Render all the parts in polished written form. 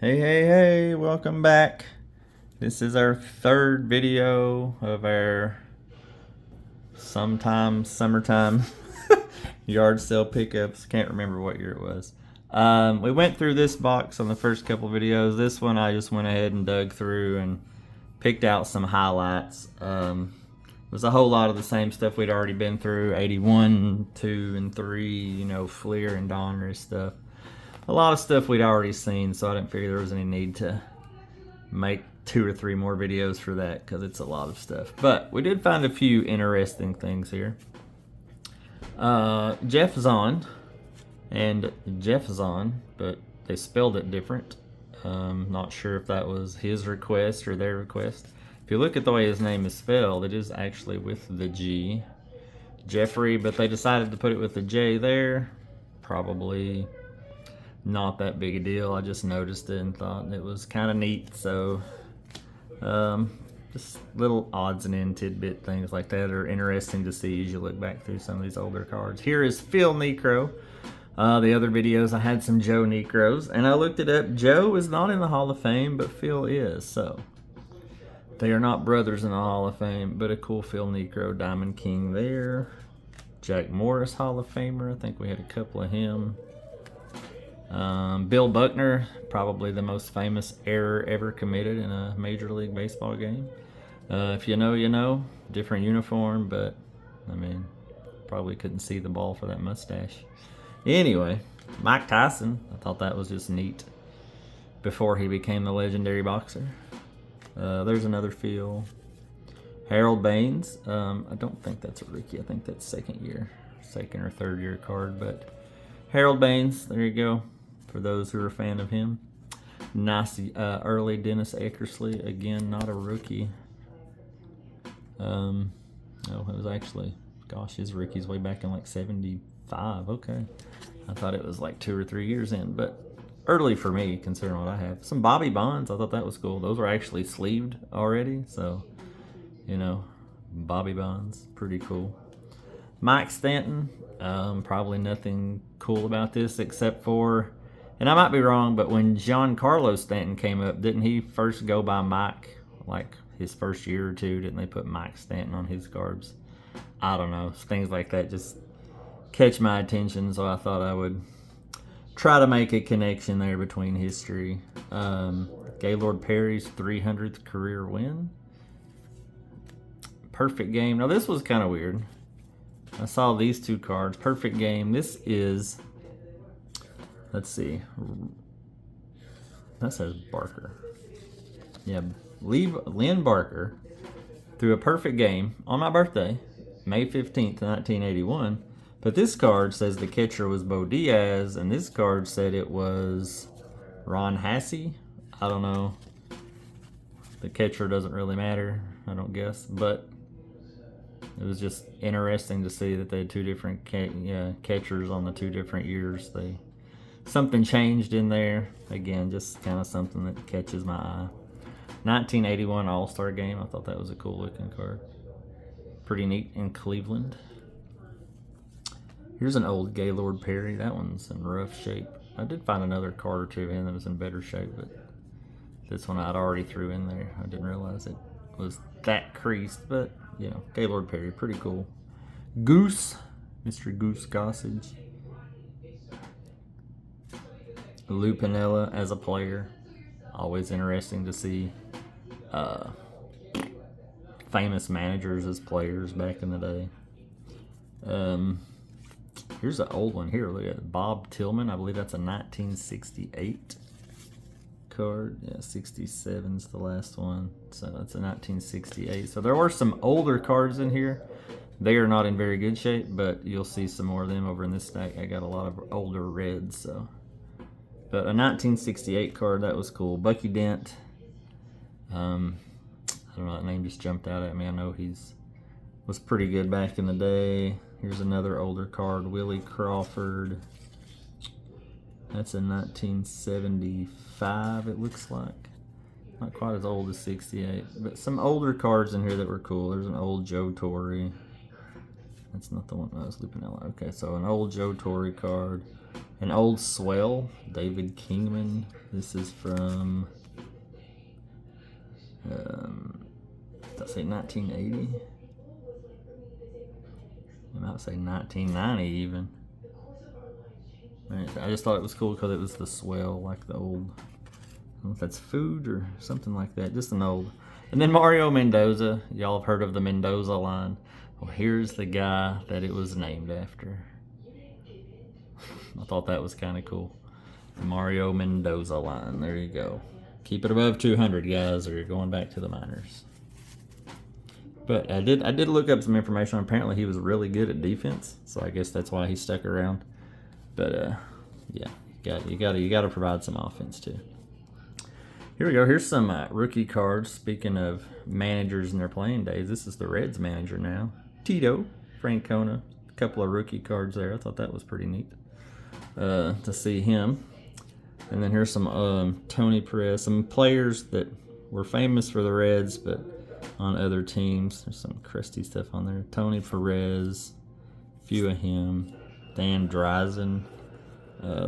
Hey, welcome back. This is our third video of our sometime summertime yard sale pickups. Can't remember what year it was. We went through this box on the first couple videos. This one I just went ahead and dug through and picked out some highlights. It was a whole lot of the same stuff we'd already been through. 81, 2, and 3, Fleer and Donruss stuff. A lot of stuff we'd already seen, so I didn't figure there was any need to make 2 or 3 more videos for that because it's a lot of stuff. But we did find a few interesting things here. Jeff Zahn and Jeff Zahn, but they spelled it different. Not sure if that was his request or their request. If you look at the way his name is spelled, it is actually with the G. Jeffrey, but they decided to put it with the J there. Probably not that big a deal. I just noticed it and thought it was kind of neat. So just little odds and end tidbit things like that are interesting to see as you look back through some of these older cards. Here is Phil Niekro. The other videos I had some Joe Niekros, and I looked it up. Joe is not in the Hall of Fame, but Phil is. So they are not brothers in the Hall of Fame, but a cool Phil Niekro Diamond King there. Jack Morris Hall of Famer. I think we had a couple of him. Bill Buckner, probably the most famous error ever committed in a Major League Baseball game. If you know, you know. Different uniform, but, probably couldn't see the ball for that mustache. Anyway, Mike Tyson, I thought that was just neat before he became the legendary boxer. There's another Phil. Harold Baines, I don't think that's a rookie. I think that's second or third year card, but Harold Baines, there you go. For those who are a fan of him. Nice early Dennis Eckersley. Again, not a rookie. It was actually, his rookie's way back in like 75. Okay. I thought it was like 2 or 3 years in, but early for me, considering what I have. Some Bobby Bonds, I thought that was cool. Those were actually sleeved already, so, Bobby Bonds, pretty cool. Mike Stanton, probably nothing cool about this except for, and I might be wrong, but when Giancarlo Stanton came up, didn't he first go by Mike, like his first year or two? Didn't they put Mike Stanton on his cards? I don't know. Things like that just catch my attention, so I thought I would try to make a connection there between history. Gaylord Perry's 300th career win. Perfect game. Now, this was kind of weird. I saw these 2 cards. Perfect game. This is, let's see. That says Barker. Yeah, Lynn Barker threw a perfect game on my birthday, May 15th, 1981. But this card says the catcher was Bo Diaz, and this card said it was Ron Hassey. I don't know. The catcher doesn't really matter, I don't guess, but it was just interesting to see that they had 2 different catchers on the 2 different years. Something changed in there. Again, just kind of something that catches my eye. 1981 All-Star Game. I thought that was a cool looking card. Pretty neat in Cleveland. Here's an old Gaylord Perry. That one's in rough shape. I did find another card or 2 of him that was in better shape, but this one I'd already threw in there. I didn't realize it was that creased, but Gaylord Perry, pretty cool. Goose, Mr. Goose Gossage. Lou Piniella as a player. Always interesting to see famous managers as players back in the day. Here's an old one here. Look at Bob Tillman. I believe that's a 1968 card. Yeah, 67's the last one. So that's a 1968. So there were some older cards in here. They are not in very good shape, but you'll see some more of them over in this stack. I got a lot of older reds, so. But a 1968 card, that was cool. Bucky Dent. I don't know, that name just jumped out at me. I know was pretty good back in the day. Here's another older card, Willie Crawford. That's a 1975, it looks like. Not quite as old as 68, but some older cards in here that were cool. There's an old Joe Torre. That's not the one that was Lupinella. Okay, so an old Joe Torre card. An old swell, David Kingman. This is from, did I say 1980? I might say 1990 even. I just thought it was cool because it was the swell, like the old, I don't know if that's food or something like that, just an old. And then Mario Mendoza, y'all have heard of the Mendoza line. Well, here's the guy that it was named after. I thought that was kind of cool. The Mario Mendoza line, there you go. Keep it above 200, guys, or you're going back to the minors. But I did look up some information. Apparently he was really good at defense, so I guess that's why he stuck around. But yeah, you gotta provide some offense too. Here we go. Here's some rookie cards. Speaking of managers and their playing days, this is the Reds manager now. Tito Francona. A couple of rookie cards there. I thought that was pretty neat to see him. And then here's some Tony Perez, some players that were famous for the Reds, but on other teams. There's some crusty stuff on there. Tony Perez, few of him. Dan Dryzen.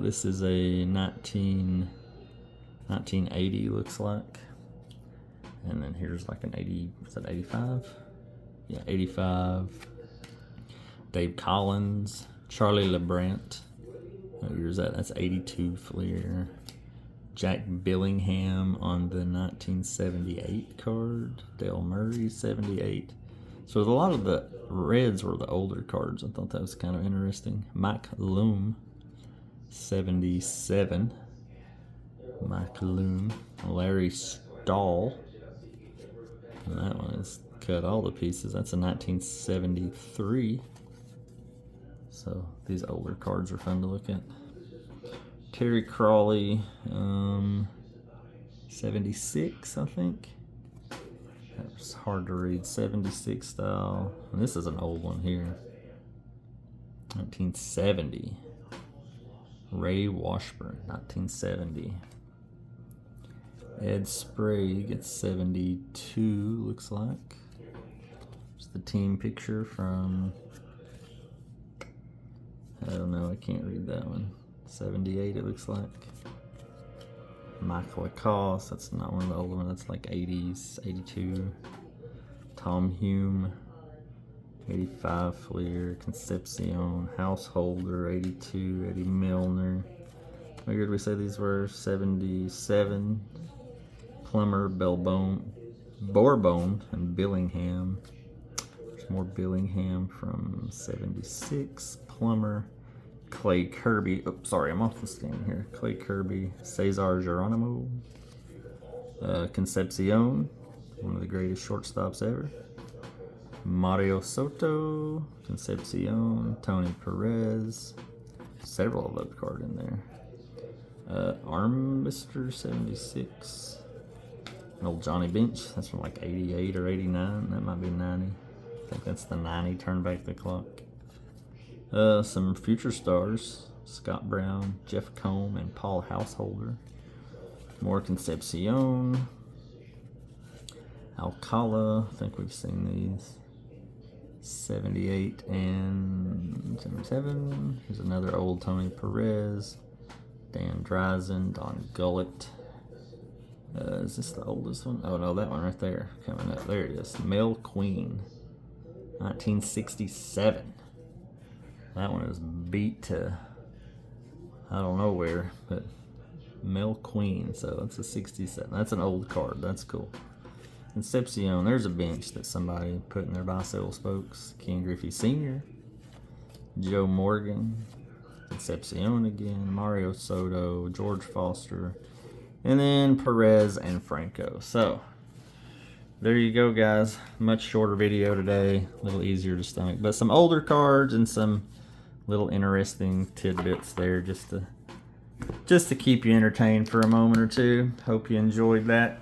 This is a 1980 looks like. And then here's like an 80, is that 85? Yeah, 85. Dave Collins, Charlie LeBrant. What year is that? That's 82 Fleer. Jack Billingham on the 1978 card. Dale Murray, 78. So a lot of the Reds were the older cards. I thought that was kind of interesting. Mike Loom, 77. Mike Loom. Larry Stahl. And that one is cut all the pieces. That's a 1973. So these older cards are fun to look at. Terry Crawley, 76, I think. That's hard to read. 76 style. And this is an old one here. 1970. Ray Washburn, 1970. Ed Sprague at 72, looks like. It's the team picture from, I don't know, I can't read that one. 78, it looks like. Michael Lacoste, that's not one of the older ones, that's like 80s, 82. Tom Hume, 85 Fleer. Concepcion, Householder, 82. Eddie Milner. What year did we say these were? 77. Plummer, Bourbon, and Billingham. There's more Billingham from 76. Plummer. Clay Kirby. Oh, sorry, I'm off the stand here. Clay Kirby, Cesar Geronimo, Concepcion, one of the greatest shortstops ever. Mario Soto, Concepcion, Tony Perez, several of those cards in there. Armbister, 76. Old Johnny Bench, that's from like 88 or 89. That might be 90. I think that's the 90. Turn back the clock. Some future stars, Scott Brown, Jeff Combe, and Paul Householder. More Concepcion. Alcala, I think we've seen these. 78 and 77. Here's another old Tony Perez. Dan Dryzen, Don Gullett. Is this the oldest one? Oh no, that one right there. Coming up. There it is. Mel Queen. 1967. That one is beat to, I don't know where, but Mel Queen. So that's a 67. That's an old card. That's cool. Concepcion, there's a bench that somebody put in their bicycle spokes. Ken Griffey Sr., Joe Morgan, Concepcion again, Mario Soto, George Foster, and then Perez and Franco. So there you go, guys. Much shorter video today, a little easier to stomach, but some older cards and some little interesting tidbits there just to keep you entertained for a moment or two. Hope you enjoyed that.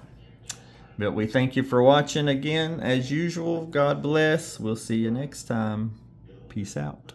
But we thank you for watching again. As usual, God bless. We'll see you next time. Peace out.